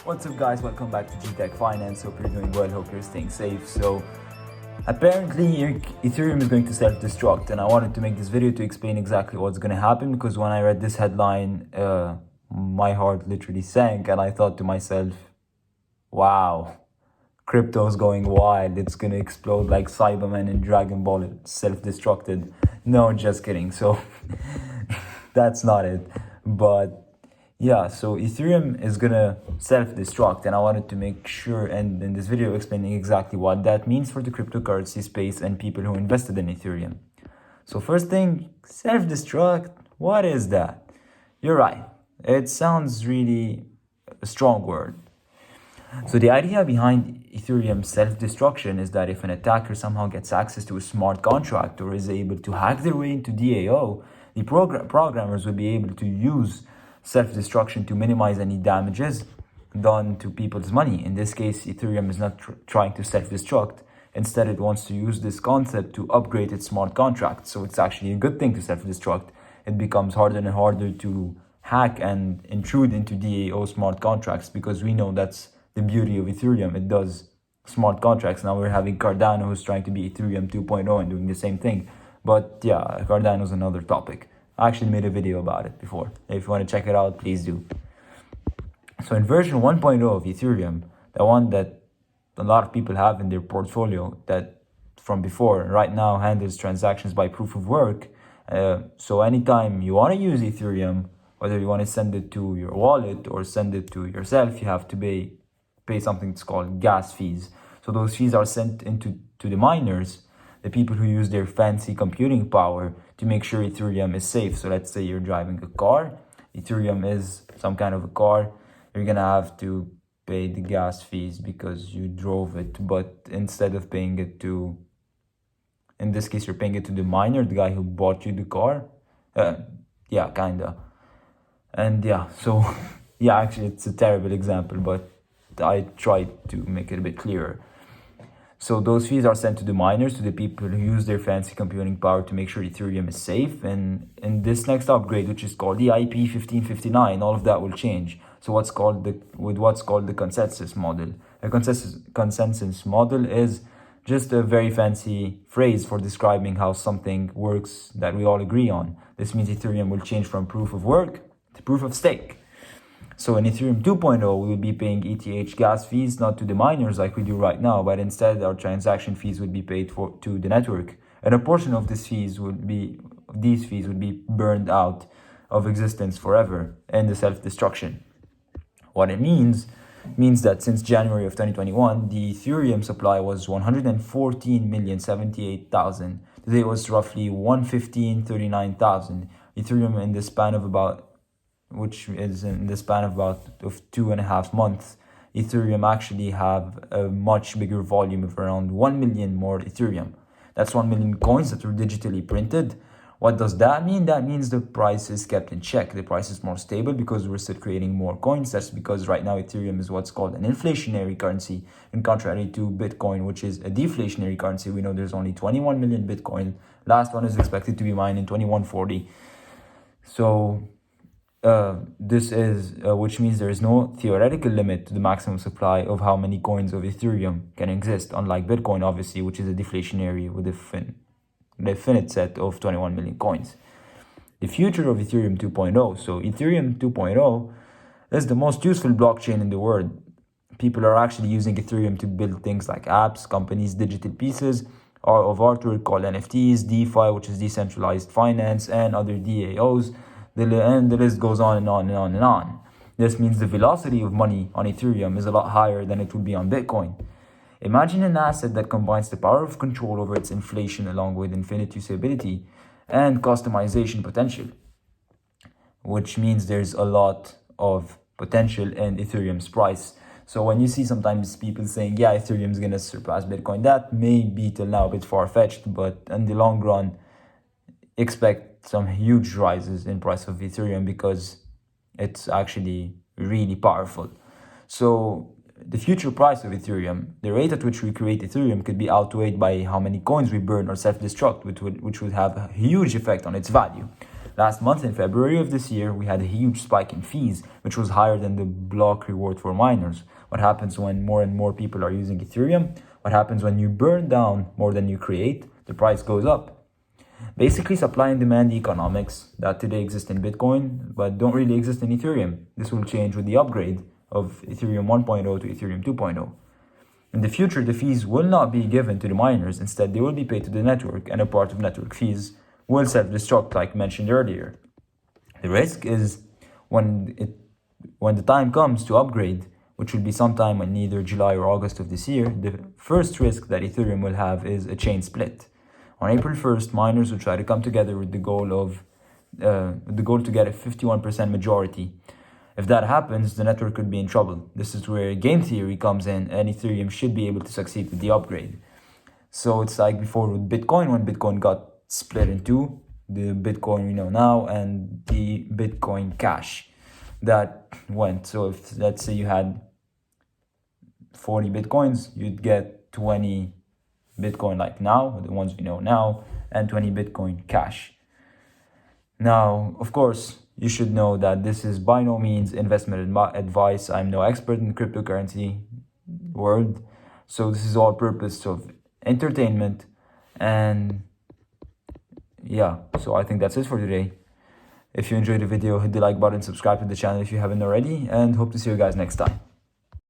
What's up guys, welcome back to G-Tech Finance. Hope you're doing well, hope you're staying safe. So apparently Ethereum is going to self-destruct, and I wanted to make this video to explain exactly what's going to happen, because when I read this headline, my heart literally sank and I thought to myself, wow, crypto's going wild, it's going to explode like Cyberman in Dragon Ball, it's self-destructed. No, just kidding. So that's not it. But yeah, so Ethereum is gonna self-destruct, and I wanted to make sure, and in this video explaining exactly what that means for the cryptocurrency space and people who invested in Ethereum. So first thing, self-destruct, what is that? You're right, it sounds really a strong word. So the idea behind Ethereum self-destruction is that if an attacker somehow gets access to a smart contract or is able to hack their way into DAO, the programmers will be able to use self-destruction to minimize any damages done to people's money. In this case, Ethereum is not trying to self-destruct. Instead, it wants to use this concept to upgrade its smart contract. So it's actually a good thing to self-destruct. It becomes harder and harder to hack and intrude into DAO smart contracts, because we know that's the beauty of Ethereum. It does smart contracts. Now we're having Cardano, who's trying to be Ethereum 2.0 and doing the same thing. But yeah, Cardano is another topic. I actually made a video about it before. If you want to check it out, please do. So in version 1.0 of Ethereum, the one that a lot of people have in their portfolio that from before, right now handles transactions by proof of work. So anytime you want to use Ethereum, whether you want to send it to your wallet or send it to yourself, you have to pay something that's called gas fees. So those fees are sent into the miners, the people who use their fancy computing power to make sure Ethereum is safe. So let's say you're driving a car, Ethereum is some kind of a car, you're gonna have to pay the gas fees because you drove it, but instead of paying it to, in this case, you're paying it to the miner, the guy who bought you the car. Yeah, kinda. And yeah, so yeah, actually it's a terrible example, but I tried to make it a bit clearer. So those fees are sent to the miners, to the people who use their fancy computing power to make sure Ethereum is safe. And in this next upgrade, which is called the IP 1559, all of that will change. So what's called the consensus model. A consensus model is just a very fancy phrase for describing how something works that we all agree on. This means Ethereum will change from proof of work to proof of stake. So in Ethereum 2.0, we will be paying ETH gas fees, not to the miners like we do right now, but instead our transaction fees would be paid to the network. And a portion of these fees would be burned out of existence forever in the self-destruction. What it means that since January of 2021, the Ethereum supply was 114,078,000. Today it was roughly 115,39,000. Ethereum in the span of about 2.5 months, Ethereum actually have a much bigger volume of around 1 million more Ethereum. That's 1 million coins that were digitally printed. What does that mean? That means the price is kept in check. The price is more stable because we're still creating more coins. That's because right now Ethereum is what's called an inflationary currency, in contrary to Bitcoin, which is a deflationary currency. We know there's only 21 million Bitcoin. Last one is expected to be mined in 2140. So this is which means there is no theoretical limit to the maximum supply of how many coins of Ethereum can exist, unlike Bitcoin, obviously, which is a deflationary with a finite set of 21 million coins. The future of Ethereum 2.0. So Ethereum 2.0 is the most useful blockchain in the world. People are actually using Ethereum to build things like apps, companies, digital pieces of artwork called NFTs, DeFi, which is decentralized finance, and other DAOs. And the list goes on and on and on and on. This means the velocity of money on Ethereum is a lot higher than it would be on Bitcoin. Imagine an asset that combines the power of control over its inflation along with infinite usability and customization potential, which means there's a lot of potential in Ethereum's price. So when you see sometimes people saying, yeah, Ethereum is going to surpass Bitcoin, that may be till now a bit far-fetched, but in the long run, expect some huge rises in price of Ethereum because it's actually really powerful. So the future price of Ethereum, the rate at which we create Ethereum, could be outweighed by how many coins we burn or self-destruct, which would have a huge effect on its value. Last month in February of this year, we had a huge spike in fees, which was higher than the block reward for miners. What happens when more and more people are using Ethereum? What happens when you burn down more than you create? The price goes up. Basically, supply and demand economics that today exist in Bitcoin, but don't really exist in Ethereum. This will change with the upgrade of Ethereum 1.0 to Ethereum 2.0. In the future, the fees will not be given to the miners. Instead, they will be paid to the network, and a part of network fees will self-destruct, like mentioned earlier. The risk is when the time comes to upgrade, which will be sometime in either July or August of this year, the first risk that Ethereum will have is a chain split. On April 1st, miners will try to come together with the goal to get a 51% majority. If that happens, the network could be in trouble. This is where game theory comes in, and Ethereum should be able to succeed with the upgrade. So it's like before with Bitcoin, when Bitcoin got split in two, the Bitcoin we know now and the Bitcoin Cash that went. So if, let's say, you had 40 Bitcoins, you'd get 20 Bitcoin like now, the ones we know now, and 20 Bitcoin Cash. Now, of course, you should know that this is by no means investment advice. I'm no expert in the cryptocurrency world. So this is all purpose of entertainment. And yeah, so I think that's it for today. If you enjoyed the video, hit the like button, subscribe to the channel if you haven't already, and hope to see you guys next time.